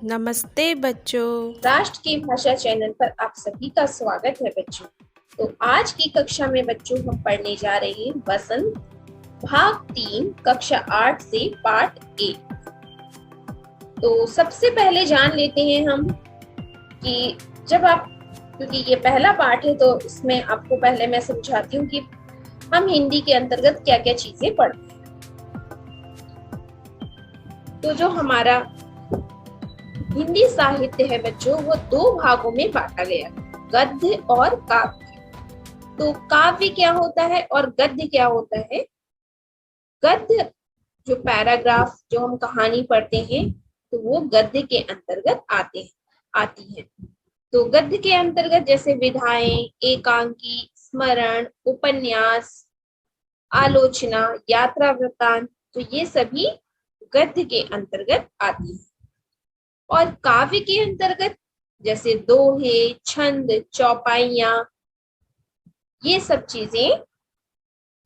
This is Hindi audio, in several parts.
नमस्ते बच्चों। राष्ट्र की भाषा चैनल पर आप सभी का स्वागत है बच्चों। तो आज की कक्षा में बच्चों हम पढ़ने जा रहे हैं वसंत भाग 3 कक्षा 8 से पाठ 1। तो सबसे पहले जान लेते हैं हम कि क्योंकि ये पहला पाठ है तो इसमें आपको पहले मैं समझाती हूँ कि हम हिंदी के अंतर्गत क्या क्या चीजें पढ़ते हैं। तो जो हमारा हिंदी साहित्य है बच्चों, वो दो भागों में बांटा गया है, गद्य और काव्य। तो काव्य क्या होता है और गद्य क्या होता है? गद्य जो पैराग्राफ जो हम कहानी पढ़ते हैं तो वो गद्य के अंतर्गत आती है। तो गद्य के अंतर्गत जैसे विधाएं, एकांकी, स्मरण, उपन्यास, आलोचना, यात्रा वृत्तांत, तो ये सभी गद्य के अंतर्गत आती है। और काव्य के अंतर्गत जैसे दोहे, छंद, चौपाइयां, ये सब चीजें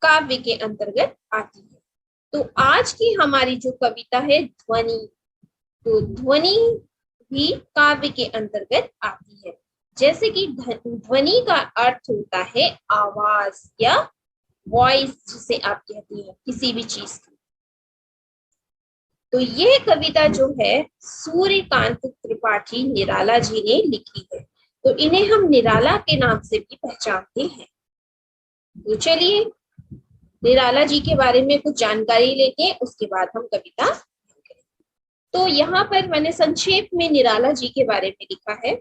काव्य के अंतर्गत आती है। तो आज की हमारी जो कविता है ध्वनि, तो ध्वनि भी काव्य के अंतर्गत आती है। जैसे कि ध्वनि का अर्थ होता है आवाज या वॉइस, जिसे आप कहते हैं किसी भी चीज की। तो ये कविता जो है सूर्यकांत त्रिपाठी निराला जी ने लिखी है। तो इन्हें हम निराला के नाम से भी पहचानते हैं। तो चलिए निराला जी के बारे में कुछ जानकारी लेते हैं, उसके बाद हम कविता। तो यहाँ पर मैंने संक्षेप में निराला जी के बारे में लिखा है।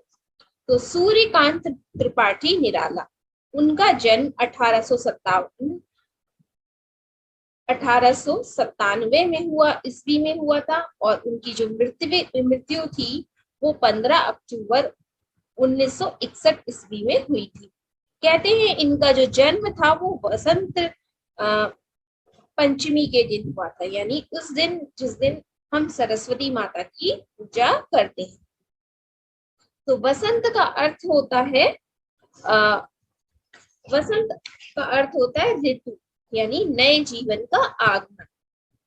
तो सूर्यकांत त्रिपाठी निराला, उनका जन्म 1897 में हुआ, ईस्वी में हुआ था। और उनकी जो मृत्यु थी वो 15 अक्टूबर 1961 ईस्वी में हुई थी। कहते हैं इनका जो जन्म था वो वसंत पंचमी के दिन हुआ था, यानी उस दिन जिस दिन हम सरस्वती माता की पूजा करते हैं। तो वसंत का अर्थ होता है वसंत का अर्थ होता है ऋतु, यानी नए जीवन का आगमन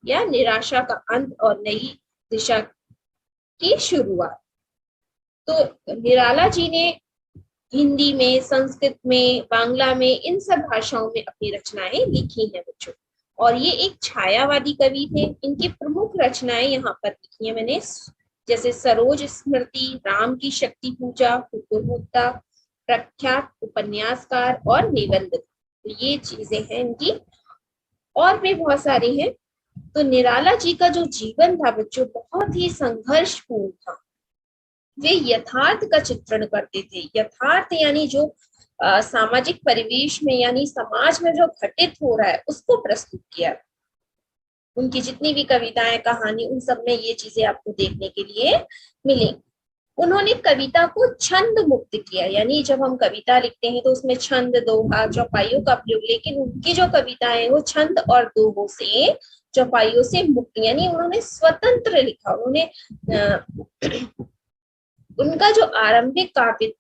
या निराशा का अंत और नई दिशा की शुरुआत। तो निराला जी ने हिंदी में, संस्कृत में, बांग्ला में, इन सब भाषाओं में अपनी रचनाएं लिखी हैं बच्चों। और ये एक छायावादी कवि थे। इनकी प्रमुख रचनाएं यहाँ पर लिखी है मैंने, जैसे सरोज स्मृति, राम की शक्ति पूजा, हुकुर, प्रख्यात उपन्यासकार और निबंध। तो ये चीजें हैं इनकी, और भी बहुत सारी हैं। तो निराला जी का जो जीवन था बच्चों, बहुत ही संघर्षपूर्ण था। वे यथार्थ का चित्रण करते थे। यथार्थ यानी जो सामाजिक परिवेश में, यानी समाज में जो घटित हो रहा है उसको प्रस्तुत किया। उनकी जितनी भी कविताएं, कहानी, उन सब में ये चीजें आपको देखने के लिए मिलेंगी। उन्होंने कविता को छंद मुक्त किया, यानी जब हम कविता लिखते हैं तो उसमें छंद, दोहा, चौपाइयों का प्रयोग, लेकिन उनकी जो कविताएं वो छंद और दोहों से, चौपाइयों से मुक्त, यानी उन्होंने स्वतंत्र लिखा। उनका जो आरंभिक काव्य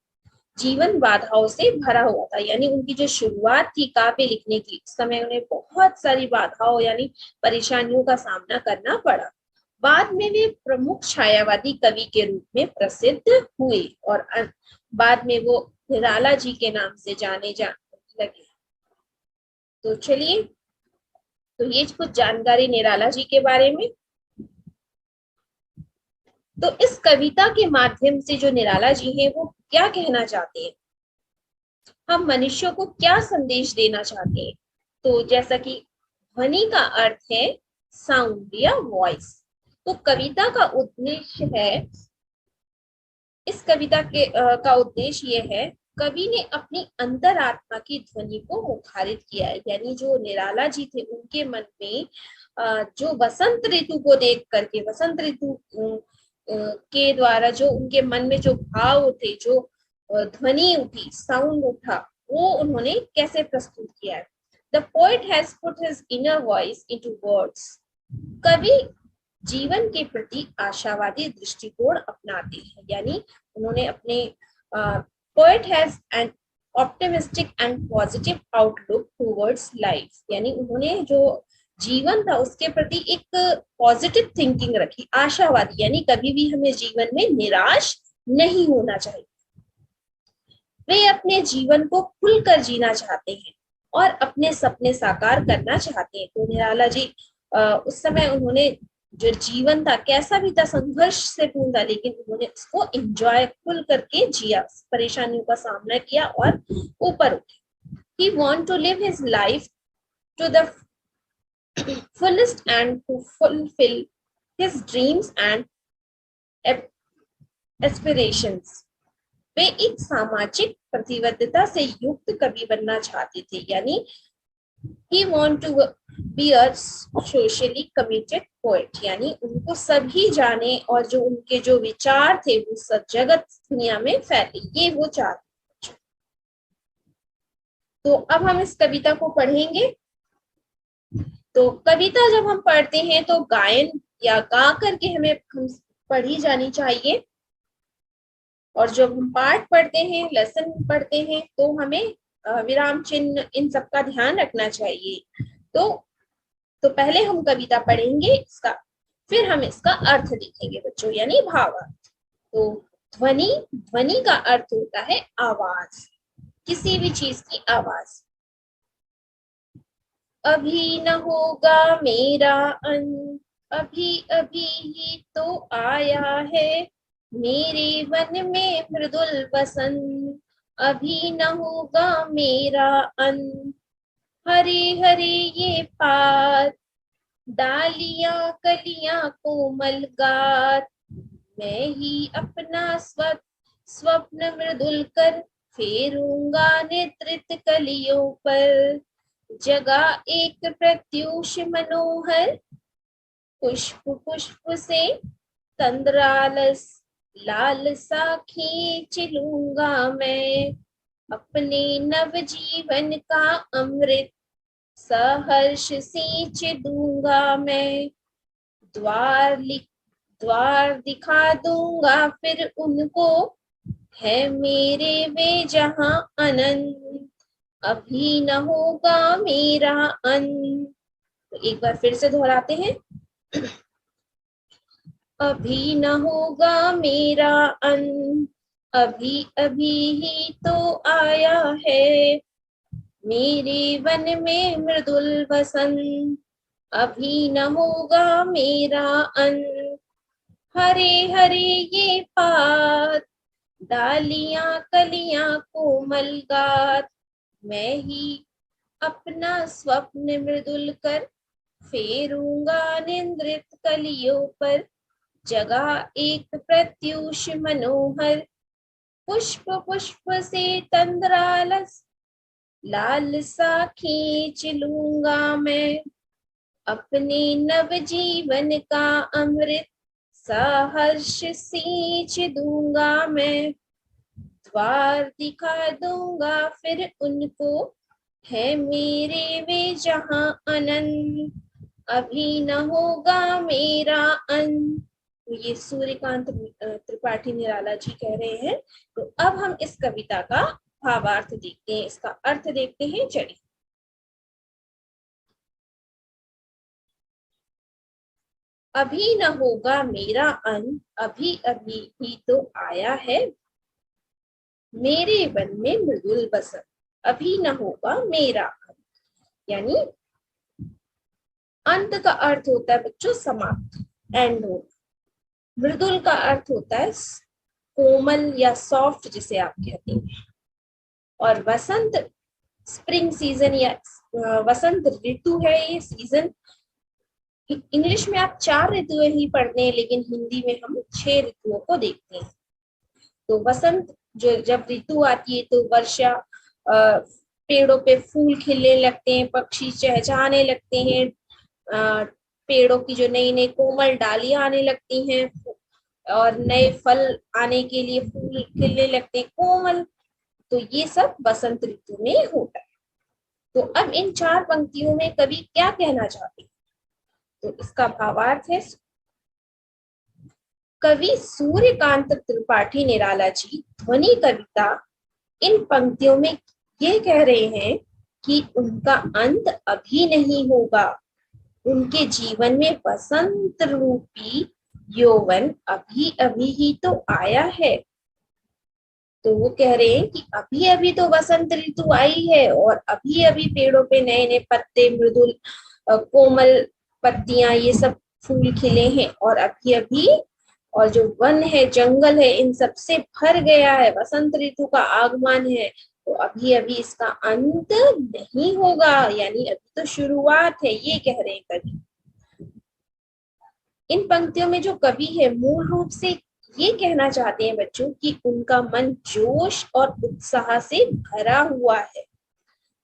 जीवन बाधाओं से भरा हुआ था, यानी उनकी जो शुरुआत थी काव्य लिखने की, उस समय उन्हें बहुत सारी बाधाओं यानी परेशानियों का सामना करना पड़ा। बाद में वे प्रमुख छायावादी कवि के रूप में प्रसिद्ध हुए और बाद में वो निराला जी के नाम से जाने जाने लगे। तो चलिए, तो ये कुछ जानकारी निराला जी के बारे में। तो इस कविता के माध्यम से जो निराला जी हैं वो क्या कहना चाहते हैं, हम मनुष्यों को क्या संदेश देना चाहते हैं। तो जैसा कि ध्वनि का अर्थ है साउंड या वॉइस, तो कविता का उद्देश्य है, इस कविता का उद्देश्य ये है, कवि ने अपनी अंतरात्मा की ध्वनि को मुखारित किया है। यानी जो निराला जी थे उनके मन में जो वसंत ऋतु को देख करके, वसंत ऋतु के द्वारा जो उनके मन में जो भाव थे, जो ध्वनि उठी, साउंड उठा, वो उन्होंने कैसे प्रस्तुत किया है। The poet has put his inner voice into words. कवि जीवन के प्रति आशावादी दृष्टिकोण अपनाते हैं, यानी उन्होंने अपने poet has an optimistic and positive outlook towards life, यानी उन्होंने जो जीवन था उसके प्रति एक पॉजिटिव थिंकिंग रखी, आशावादी, यानी कभी भी हमें जीवन में निराश नहीं होना चाहिए। वे अपने जीवन को खुलकर जीना चाहते हैं और अपने सपने साकार करना चाहते हैं। तो निराला जी उस समय उन्होंने जो जीवन था कैसा भी था, संघर्ष से पूर्ण था, लेकिन उन्होंने उसको एंजॉय खुल करके जिया, परेशानियों का सामना किया और ऊपर उठे। He want to live his life to the fullest and to fulfill his dreams and aspirations. वे एक सामाजिक प्रतिबद्धता से युक्त कवि बनना चाहते थे, यानी he want to be a socially committed poet, यानी उनको सभी जाने और जो उनके जो विचार थे वो सब जगत दुनिया में फैले, ये वो चाहते। तो अब हम इस कविता को पढ़ेंगे। तो कविता जब हम पढ़ते हैं तो गायन या गा करके हमें पढ़ी जानी चाहिए, और जब हम पाठ पढ़ते हैं, लेसन पढ़ते हैं, तो हमें विराम चिन्ह इन सब का ध्यान रखना चाहिए। तो पहले हम कविता पढ़ेंगे इसका, फिर हम इसका अर्थ देखेंगे बच्चों, यानी भावार्थ। तो ध्वनि का अर्थ होता है आवाज, किसी भी चीज की आवाज। अभी न होगा मेरा अंत, अभी अभी ही तो आया है मेरे वन में मृदुल बसंत, अभी न होगा मेरा अंत। हरे हरे ये पात, डालियां कलियां कोमल गात, मैं ही अपना स्वप्न मृदुल कर फेरूंगा नेत्रित कलियों पर। जगा एक प्रत्यूष मनोहर, पुष्प पुष्प से तंद्रालस, लालसा खींच लूंगा मैं अपने नव जीवन का अमृत, सहर्ष सींच दूंगा मैं। द्वार दिखा दूंगा फिर उनको, है मेरे वे जहां अनंत, अभी न होगा मेरा अंत। तो एक बार फिर से दोहराते हैं। अभी न होगा मेरा अंत, अभी अभी ही तो आया है मेरे वन में मृदुल बसंत, अभी न होगा मेरा अंत। हरे हरे ये पात, डालियां कलियां कोमल गात, मैं ही अपना स्वप्न मृदुल कर फेरूंगा निंद्रित कलियों पर। जगा एक प्रत्यूष मनोहर, पुष्प पुष्प से तंद्रालस, लालसा खींच लूंगा मैं अपने नव जीवन का अमृत, सहर्ष सींच दूंगा मैं। द्वार दिखा दूंगा फिर उनको, है मेरे वे जहां अनंत, अभी न होगा मेरा अंत। तो ये सूर्यकांत त्रिपाठी निराला जी कह रहे हैं। तो अब हम इस कविता का भावार्थ देखते हैं, इसका अर्थ देखते हैं। चलिए, अभी न होगा मेरा अंत, अभी अभी ही तो आया है मेरे वन में मृदुल बसंत, अभी न होगा मेरा अंत, यानी अंत का अर्थ होता है बच्चों समाप्त, एंड होना। मृदुल का अर्थ होता है कोमल या सॉफ्ट, जिसे आप कहते हैं। और वसंत स्प्रिंग सीजन या वसंत ऋतु है, ये सीजन। इंग्लिश में आप 4 ऋतुएं ही पढ़ते हैं, लेकिन हिंदी में हम 6 ऋतुओं को देखते हैं। तो वसंत जो जब ऋतु आती है तो वर्षा, पेड़ों पे फूल खिलने लगते हैं, पक्षी चहचहाने लगते हैं, पेड़ों की जो नई नई कोमल डालियां आने लगती हैं, और नए फल आने के लिए फूल खिलने लगते हैं कोमल। तो ये सब बसंत ऋतु में होता है। तो अब इन 4 पंक्तियों में कवि क्या कहना चाहते हैं, तो इसका भावार्थ है। कवि सूर्यकांत त्रिपाठी निराला जी ध्वनि कविता इन पंक्तियों में ये कह रहे हैं कि उनका अंत अभी नहीं होगा, उनके जीवन में वसंत रूपी यौवन अभी अभी ही तो आया है। तो वो कह रहे हैं कि अभी अभी तो वसंत ऋतु आई है और अभी अभी पेड़ों पे नए नए पत्ते, मृदुल कोमल पत्तियां, ये सब फूल खिले हैं और अभी अभी, और जो वन है, जंगल है, इन सब से भर गया है, वसंत ऋतु का आगमन है। तो अभी अभी इसका अंत नहीं होगा, यानी अभी तो शुरुआत है, ये कह रहे हैं कवि। इन पंक्तियों में जो कवि है मूल रूप से ये कहना चाहते हैं बच्चों कि उनका मन जोश और उत्साह से भरा हुआ है।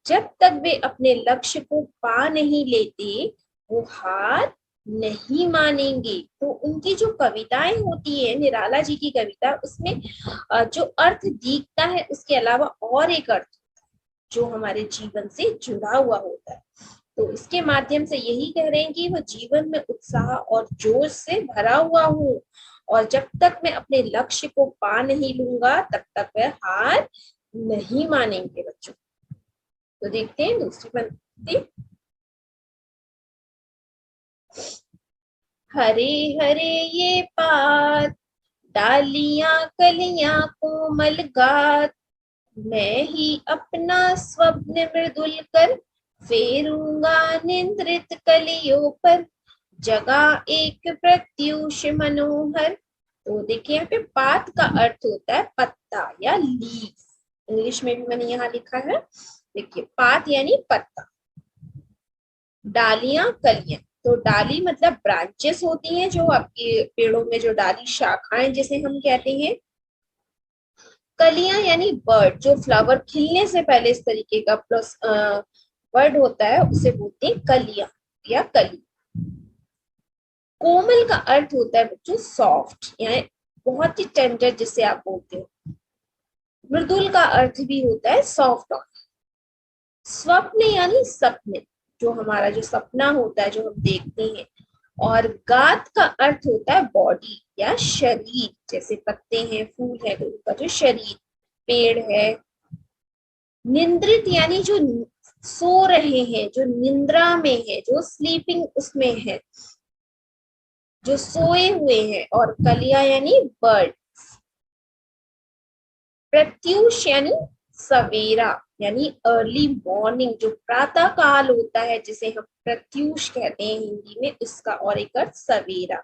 जब तक वे अपने लक्ष्य को पा नहीं लेते वो हार नहीं मानेंगे। तो उनकी जो कविताएं होती है, निराला जी की कविता, उसमें जो अर्थ दिखता है उसके अलावा और एक अर्थ जो हमारे जीवन से जुड़ा हुआ होता है। तो इसके माध्यम से यही कह रहे हैं कि वो जीवन में उत्साह और जोश से भरा हुआ हूँ और जब तक मैं अपने लक्ष्य को पा नहीं लूंगा तब तक वह हार नहीं मानेंगे बच्चों। तो देखते हैं दूसरी पंक्ति। हरे हरे ये पात, डालियां कलियां कोमल गात, मैं ही अपना स्वप्न मृदुल कर फेरूंगा निंद्रित कलियों पर, जगा एक प्रत्यूष मनोहर। तो देखिए यहाँ पे पात का अर्थ होता है पत्ता या लीफ, इंग्लिश में भी मैंने यहाँ लिखा है। देखिए पात यानी पत्ता, डालियां कलियां, तो डाली मतलब ब्रांचेस होती हैं जो आपके पेड़ों में, जो डाली शाखाएं जिसे हम कहते हैं। कलियां यानी बर्ड, जो फ्लावर खिलने से पहले इस तरीके का प्लस बर्ड होता है उसे बोलते हैं कलियां या कली। कोमल का अर्थ होता है बच्चों सॉफ्ट, यानी बहुत ही टेंडर जिसे आप बोलते हो। मृदुल का अर्थ भी होता है सॉफ्ट ऑन। स्वप्न यानी सपने, जो हमारा जो सपना होता है जो हम देखते हैं। और गात का अर्थ होता है बॉडी या शरीर, जैसे पत्ते हैं, फूल है, तो उनका जो शरीर, पेड़ है। निंद्रित यानी जो सो रहे हैं, जो निंद्रा में है, जो स्लीपिंग उसमें है, जो सोए हुए हैं। और कलिया यानी बर्ड। प्रत्यूष यानी सवेरा, यानी अर्ली मॉर्निंग, जो प्रातः काल होता है जिसे हम प्रत्यूष कहते हैं हिंदी में, उसका और एक अर्थ सवेरा।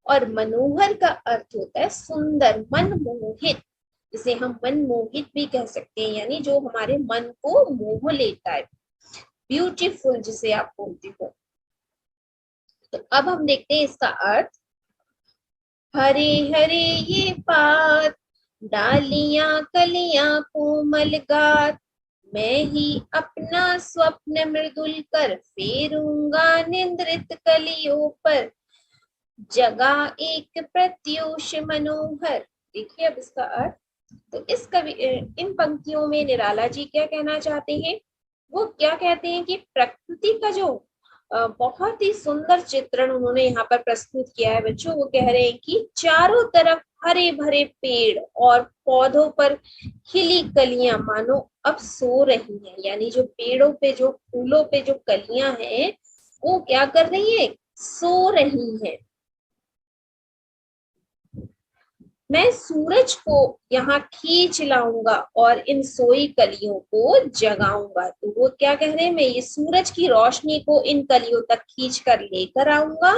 और मनोहर का अर्थ होता है सुंदर, मनमोहित, जिसे हम मनमोहित भी कह सकते हैं, यानी जो हमारे मन को मोह लेता है, ब्यूटीफुल जिसे आप बोलते हो। तो अब हम देखते हैं इसका अर्थ। हरे हरे ये पात, डालियां कलियां कोमल गात, मैं ही अपना स्वप्न मृदुल कर फेरूंगा निंद्रित कलियों पर, जगा एक प्रत्यूष मनोहर। देखिए अब इसका अर्थ। तो इस कवि, इन पंक्तियों में निराला जी क्या कहना चाहते हैं? वो क्या कहते हैं कि प्रकृति का जो बहुत ही सुंदर चित्रण उन्होंने यहाँ पर प्रस्तुत किया है बच्चों। वो कह रहे हैं कि चारों तरफ हरे भरे पेड़ और पौधों पर खिली कलियां मानो अब सो रही हैं, यानी जो पेड़ों पे, जो फूलों पे जो कलियां हैं वो क्या कर रही है? सो रही हैं। मैं सूरज को यहाँ खींच लाऊंगा और इन सोई कलियों को जगाऊंगा। तो वो क्या कह रहे हैं? मैं ये सूरज की रोशनी को इन कलियों तक खींच कर लेकर आऊंगा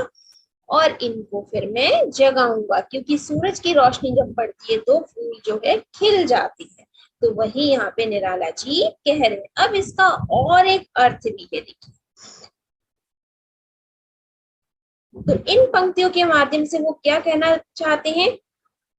और इनको फिर मैं जगाऊंगा, क्योंकि सूरज की रोशनी जब पड़ती है तो फूल जो है खिल जाती है। तो वही यहाँ पे निराला जी कह रहे हैं। अब इसका और एक अर्थ भी है, देखिए। तो इन पंक्तियों के माध्यम से वो क्या कहना चाहते हैं?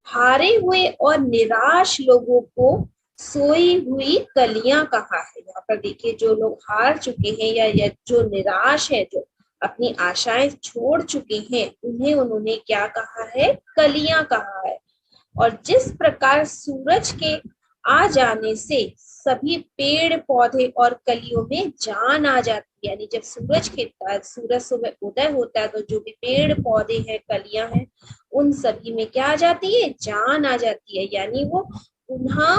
हारे हुए और निराश लोगों को सोई हुई कलियां कहा है। यहाँ पर देखिए, जो लोग हार चुके हैं या जो निराश है, जो अपनी आशाएं छोड़ चुके हैं, उन्हें उन्होंने क्या कहा है? कलियां कहा है। और जिस प्रकार सूरज के आ जाने से सभी पेड़ पौधे और कलियों में जान आ जाती है, यानी जब सूरज सुबह उदय होता है तो जो भी पेड़ पौधे हैं, कलियां हैं, उन सभी में क्या आ जाती है? जान आ जाती है, यानी वो पुनः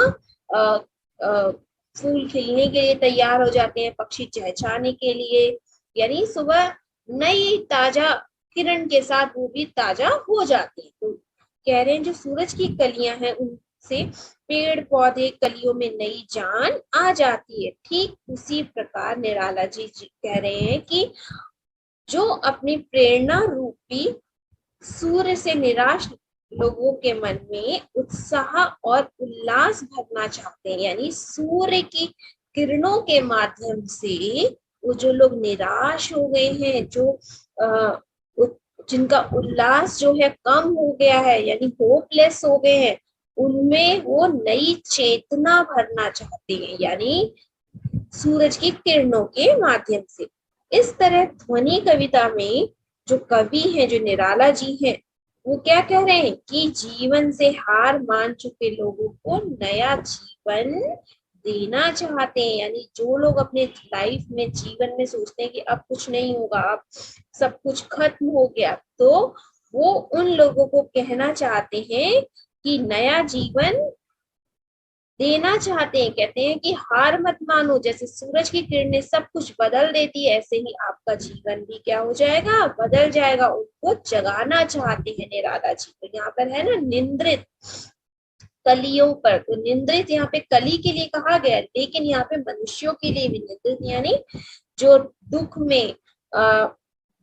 फूल खिलने के लिए तैयार हो जाते हैं, पक्षी चहचहाने के लिए। यानी सुबह नई ताजा किरण के साथ वो भी ताजा हो जाते हैं। तो कह रहे हैं जो सूरज की कलियां हैं उनसे पेड़ पौधे कलियों में नई जान आ जाती है। ठीक उसी प्रकार निराला जी कह रहे हैं कि जो अपनी प्रेरणा रूपी सूर्य से निराश लोगों के मन में उत्साह और उल्लास भरना चाहते हैं, यानी सूर्य की किरणों के माध्यम से वो जो लोग निराश हो गए हैं, जो जिनका उल्लास जो है कम हो गया है, यानी होपलेस हो गए हैं, उनमें वो नई चेतना भरना चाहते हैं, यानी सूरज की किरणों के माध्यम से। इस तरह ध्वनि कविता में जो कवि हैं, जो निराला जी हैं, वो क्या कह रहे हैं कि जीवन से हार मान चुके लोगों को नया जीवन देना चाहते हैं। यानी जो लोग अपने लाइफ में जीवन में सोचते हैं कि अब कुछ नहीं होगा, अब सब कुछ खत्म हो गया, तो वो उन लोगों को कहना चाहते हैं कि नया जीवन देना चाहते हैं। कहते हैं कि हार मत मानो, जैसे सूरज की किरणें सब कुछ बदल देती है, ऐसे ही आपका जीवन भी क्या हो जाएगा, बदल जाएगा। उनको जगाना चाहते हैं निराला जी। तो यहाँ पर है ना निंद्रित कलियों पर, तो निंद्रित यहाँ पे कली के लिए कहा गया, लेकिन यहाँ पे मनुष्यों के लिए भी निंद्रित, यानी जो दुख में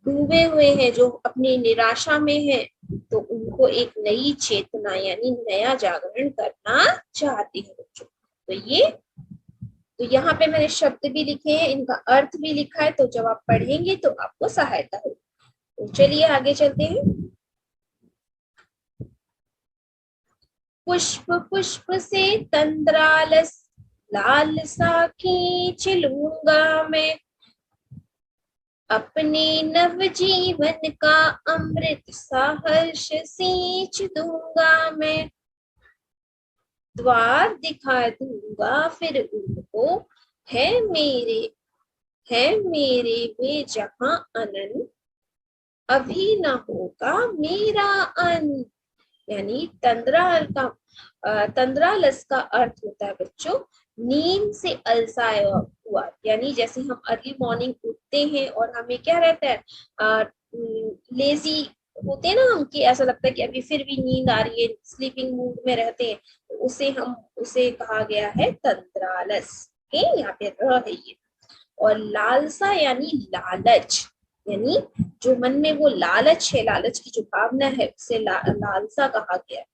डूबे हुए हैं, जो अपनी निराशा में है, तो उनको एक नई चेतना यानी नया जागरण करना चाहती है बच्चों। तो यहाँ पे मैंने शब्द भी लिखे हैं, इनका अर्थ भी लिखा है, तो जब आप पढ़ेंगे तो आपको सहायता होगी। तो चलिए आगे चलते हैं। पुष्प पुष्प से तंद्रालस लालसा खींच लूंगा मैं, अपने नव जीवन का अमृत सा हर्ष सींच दूंगा मैं, द्वार दिखा दूंगा फिर उनको, है मेरे वे जहां अनंत, अभी न होगा मेरा अंत। यानी तंद्रालस का अर्थ होता है बच्चों नींद से अलसाया हुआ, यानी जैसे हम अर्ली मॉर्निंग उठते हैं और हमें क्या रहता है, लेजी होते हैं ना हम, कि ऐसा लगता है कि अभी फिर भी नींद आ रही है, स्लीपिंग मूड में रहते हैं, तो उसे कहा गया है तंद्रालस। यहाँ पे है ये। और लालसा यानी लालच, यानी जो मन में वो लालच है, लालच की जो भावना है, उसे लालसा कहा गया।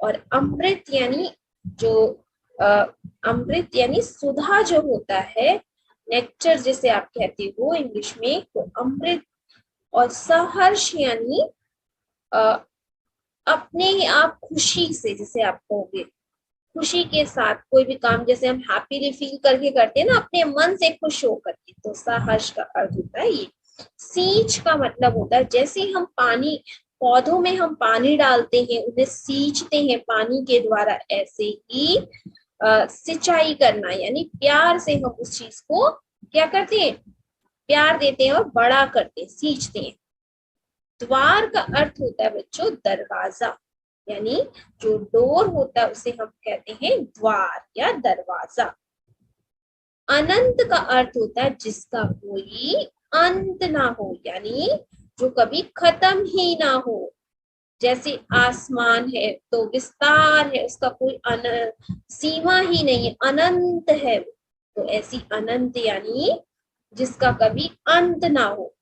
और अमृत यानी जो अमृत यानी सुधा जो होता है, नेक्टर जिसे आप कहते हो इंग्लिश में, तो अमृत। और सहर्ष यानी अपने ही आप खुशी से, जिसे आप कहोगे खुशी के साथ कोई भी काम, जैसे हम हैप्पीली फील करके करते हैं ना, अपने मन से खुश होकर के, तो सहर्ष का अर्थ होता है ये। सींच का मतलब होता है जैसे हम पानी, पौधों में हम पानी डालते हैं, उन्हें सींचते हैं पानी के द्वारा, ऐसे ही सिंचाई करना, यानी प्यार से हम उस चीज को क्या करते हैं, प्यार देते हैं और बड़ा करते हैं, सींचते हैं। द्वार का अर्थ होता है बच्चों दरवाजा, यानी जो डोर होता है उसे हम कहते हैं द्वार या दरवाजा। अनंत का अर्थ होता है जिसका कोई अंत ना हो, यानी जो कभी खत्म ही ना हो। जैसे आसमान है तो विस्तार है, उसका कोई सीमा ही नहीं है, अनंत है। तो ऐसी अनंत यानी जिसका कभी अंत ना हो।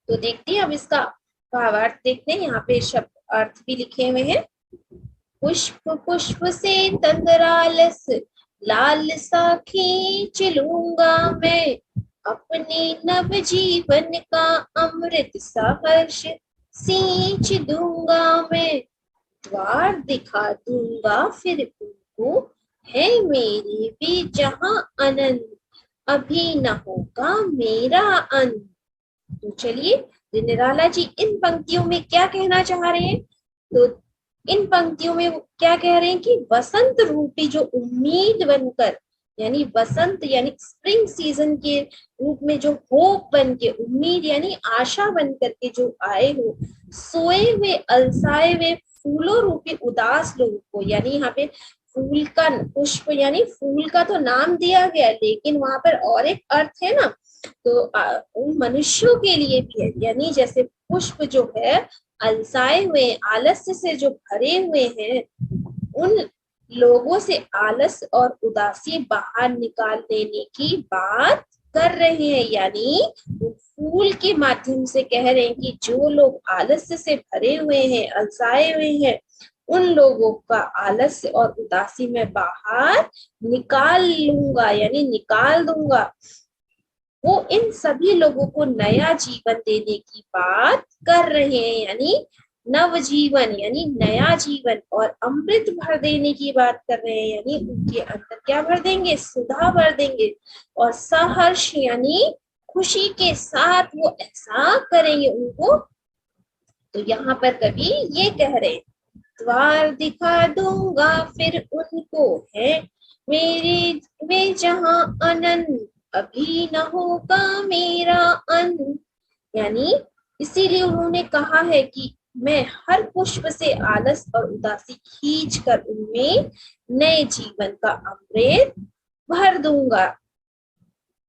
तो देखते हैं अब इसका भावार्थ देखते हैं। यहाँ पे शब्द अर्थ भी लिखे हुए हैं। पुष्प पुष्प से तंद्रालस लालसा खींच लूंगा मैं, अपने नव जीवन का अमृत सा हर्ष सींच दूंगा मैं, द्वार दिखा दूंगा फिर उनको, है मेरी भी जहां अनंत, अभी न होगा मेरा अंत। तो चलिए निराला जी इन पंक्तियों में क्या कहना चाह रहे हैं, तो इन पंक्तियों में वो क्या कह रहे हैं कि वसंत रूपी जो उम्मीद बनकर, यानी वसंत यानी स्प्रिंग सीजन के रूप में जो होप बन के, उम्मीद यानी आशा बन करके जो आए हो, सोए हुए अलसाए हुए फूलों रूपी उदास लोगों को, यानी यहाँ पे फूल का पुष्प यानी फूल का तो नाम दिया गया, लेकिन वहां पर और एक अर्थ है ना, तो उन मनुष्यों के लिए भी है, यानी जैसे पुष्प जो है अलसाए हुए आलस्य से जो भरे हुए हैं, उन लोगों से आलस और उदासी बाहर निकाल देने की बात कर रहे हैं। यानी वो फूल के माध्यम से कह रहे हैं कि जो लोग आलस्य से भरे हुए हैं, अलसाए हुए हैं, उन लोगों का आलस्य और उदासी में बाहर निकाल लूंगा, यानी निकाल दूंगा। वो इन सभी लोगों को नया जीवन देने की बात कर रहे हैं, यानी नवजीवन यानी नया जीवन और अमृत भर देने की बात कर रहे हैं, यानी उनके अंदर क्या भर देंगे, सुधा भर देंगे। और सहर्ष यानी खुशी के साथ वो ऐसा करेंगे उनको। तो यहाँ पर कवि ये कह रहे हैं, द्वार दिखा दूंगा फिर उनको है मेरे में जहां अनंत, अभी न होगा मेरा अंत। यानी इसीलिए उन्होंने कहा है कि मैं हर पुष्प से आलस और उदासी खींच कर उनमें नए जीवन का अमृत भर दूंगा।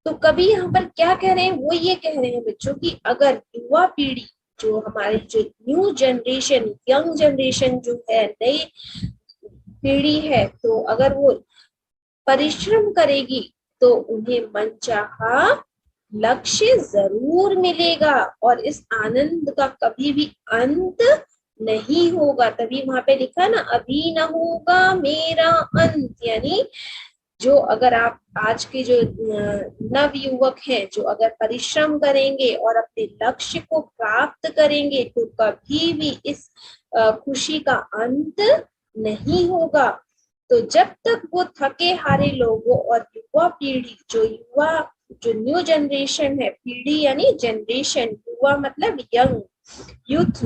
तो कवि यहाँ पर क्या कह रहे हैं, वो ये कह रहे हैं बच्चों की अगर युवा पीढ़ी, जो हमारी जो न्यू जनरेशन, यंग जनरेशन जो है, नई पीढ़ी है, तो अगर वो परिश्रम करेगी तो उन्हें मनचाहा लक्ष्य जरूर मिलेगा और इस आनंद का कभी भी अंत नहीं होगा। तभी वहां पे लिखा ना, अभी न होगा मेरा अंत। यानी जो अगर आप आज के जो नव युवक हैं, जो अगर परिश्रम करेंगे और अपने लक्ष्य को प्राप्त करेंगे, तो कभी भी इस खुशी का अंत नहीं होगा। तो जब तक वो थके हारे लोगों और युवा पीढ़ी, जो न्यू जनरेशन है, पीढ़ी यानी जनरेशन, युवा मतलब यंग, यूथ,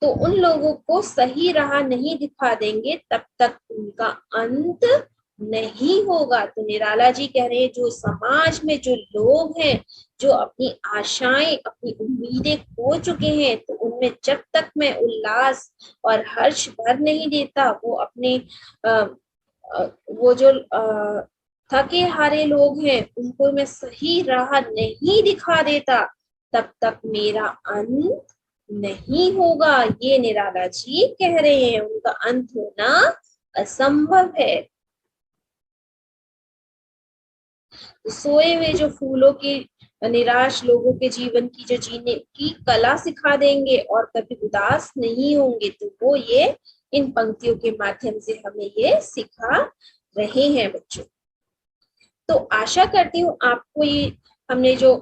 तो उन लोगों को सही राह नहीं दिखा देंगे, तब तक उनका अंत नहीं होगा। तो निराला जी कह रहे हैं, जो समाज में जो लोग हैं, जो अपनी आशाएं, अपनी उम्मीदें खो चुके हैं, तो उनमें जब तक मैं उल्लास और हर्ष भर नहीं देता, वो अपने वो जो थके हारे लोग हैं, उनको मैं सही राह नहीं दिखा देता, तब तक मेरा अंत नहीं होगा। ये निराला जी कह रहे हैं, उनका अंत होना असंभव है। सोए हुए जो फूलों के निराश लोगों के जीवन की जो जीने की कला सिखा देंगे और कभी उदास नहीं होंगे, तो वो ये इन पंक्तियों के माध्यम से हमें ये सिखा रहे हैं बच्चों। तो आशा करती हूँ आपको ये हमने जो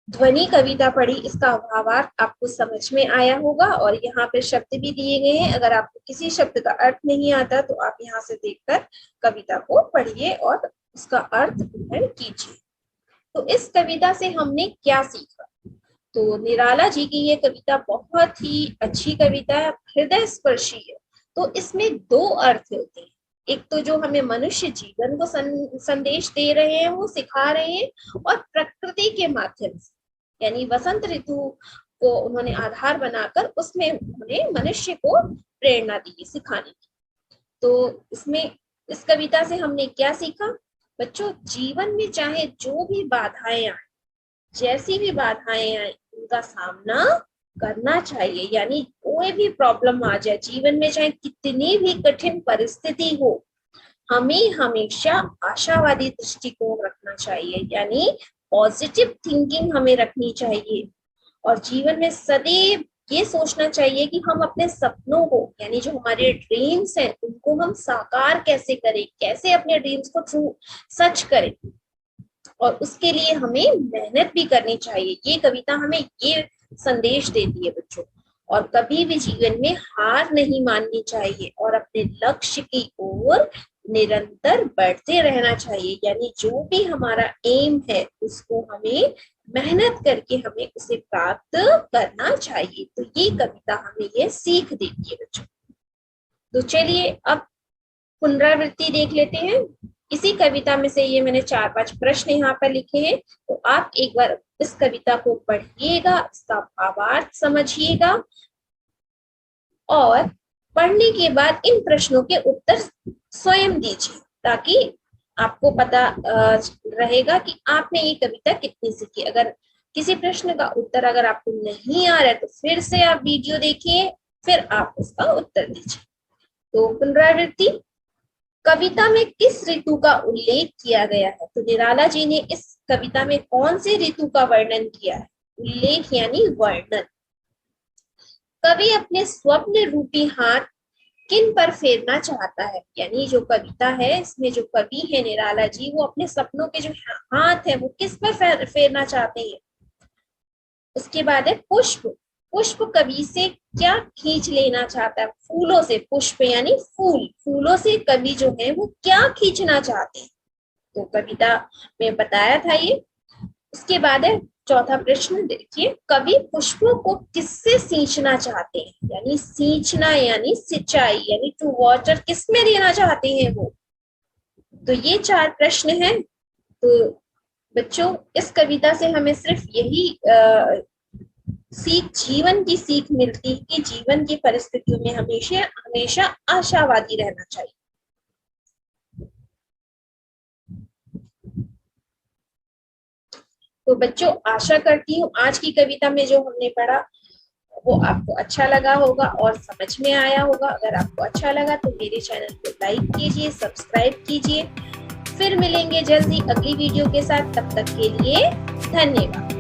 ध्वनि कविता पढ़ी, इसका भावार्थ आपको समझ में आया होगा। और यहाँ पे शब्द भी दिए गए हैं, अगर आपको किसी शब्द का अर्थ नहीं आता तो आप यहाँ से देखकर कविता को पढ़िए और उसका अर्थ ग्रहण कीजिए। तो इस कविता से हमने क्या सीखा? तो निराला जी की ये कविता बहुत ही अच्छी कविता है, हृदय स्पर्शी है। तो इसमें दो अर्थ होते हैं, एक तो जो हमें मनुष्य जीवन को संदेश दे रहे हैं, वो सिखा रहे हैं, और प्रकृति के माध्यम से, यानी वसंत ऋतु को उन्होंने आधार बनाकर उसमें उन्होंने मनुष्य को प्रेरणा दी सिखाने की। तो इसमें इस कविता से हमने क्या सीखा बच्चों? जीवन में चाहे जो भी बाधाएं आए, जैसी भी बाधाएं आए, उनका सामना करना चाहिए। यानी कोई भी प्रॉब्लम आ जाए जीवन में, चाहे कितनी भी कठिन परिस्थिति हो, हमें हमेशा आशावादी दृष्टिकोण रखना चाहिए, यानी पॉजिटिव थिंकिंग हमें रखनी चाहिए। और जीवन में सदैव ये सोचना चाहिए कि हम अपने सपनों को, यानी जो हमारे ड्रीम्स हैं, उनको हम साकार कैसे करें, कैसे अपने ड्रीम्स को ट्रू सच करें, और उसके लिए हमें मेहनत भी करनी चाहिए। ये कविता हमें ये संदेश देती है बच्चों। और कभी भी जीवन में हार नहीं माननी चाहिए और अपने लक्ष्य की ओर निरंतर बढ़ते रहना चाहिए। यानी जो भी हमारा एम है, उसको हमें मेहनत करके हमें उसे प्राप्त करना चाहिए। तो ये कविता हमें ये सीख देती है बच्चों। तो चलिए अब पुनरावृत्ति देख लेते हैं। इसी कविता में से ये मैंने 4-5 प्रश्न यहाँ पर लिखे हैं, तो आप एक बार इस कविता को पढ़िएगा, इसका भावार्थ समझिएगा, और पढ़ने के बाद इन प्रश्नों के उत्तर स्वयं दीजिए, ताकि आपको पता रहेगा कि आपने ये कविता कितनी सीखी। अगर किसी प्रश्न का उत्तर अगर आपको नहीं आ रहा है तो फिर से आप वीडियो देखिए, फिर आप उसका उत्तर दीजिए। तो पुनरावृत्ति, कविता में किस ऋतु का उल्लेख किया गया है? तो निराला जी ने इस कविता में कौन से ऋतु का वर्णन किया है? उल्लेख यानी वर्णन। कवि अपने स्वप्न रूपी हाथ किन पर फेरना चाहता है? यानी जो कविता है इसमें जो कवि है निराला जी, वो अपने सपनों के जो हाथ है वो किस पर फेरना चाहते हैं? उसके बाद है पुष्प। पुष्प कवि से क्या खींच लेना चाहता है? फूलों से। पुष्प यानी फूल, फूलों से कवि जो है वो क्या खींचना चाहते हैं? तो कविता में बताया था ये। उसके बाद है चौथा प्रश्न, देखिए, कवि पुष्पों को किससे सींचना चाहते हैं? यानी सींचना यानी सिंचाई, यानी टू वाटर किसमें देना चाहते हैं वो? तो ये 4 प्रश्न हैं। तो बच्चों, इस कविता से हमें सिर्फ यही सीख, जीवन की सीख मिलती है कि जीवन की परिस्थितियों में हमेशा हमेशा आशावादी रहना चाहिए। तो बच्चों, आशा करती हूँ आज की कविता में जो हमने पढ़ा वो आपको अच्छा लगा होगा और समझ में आया होगा। अगर आपको अच्छा लगा तो मेरे चैनल को लाइक कीजिए, सब्सक्राइब कीजिए। फिर मिलेंगे जल्दी अगली वीडियो के साथ, तब तक के लिए धन्यवाद।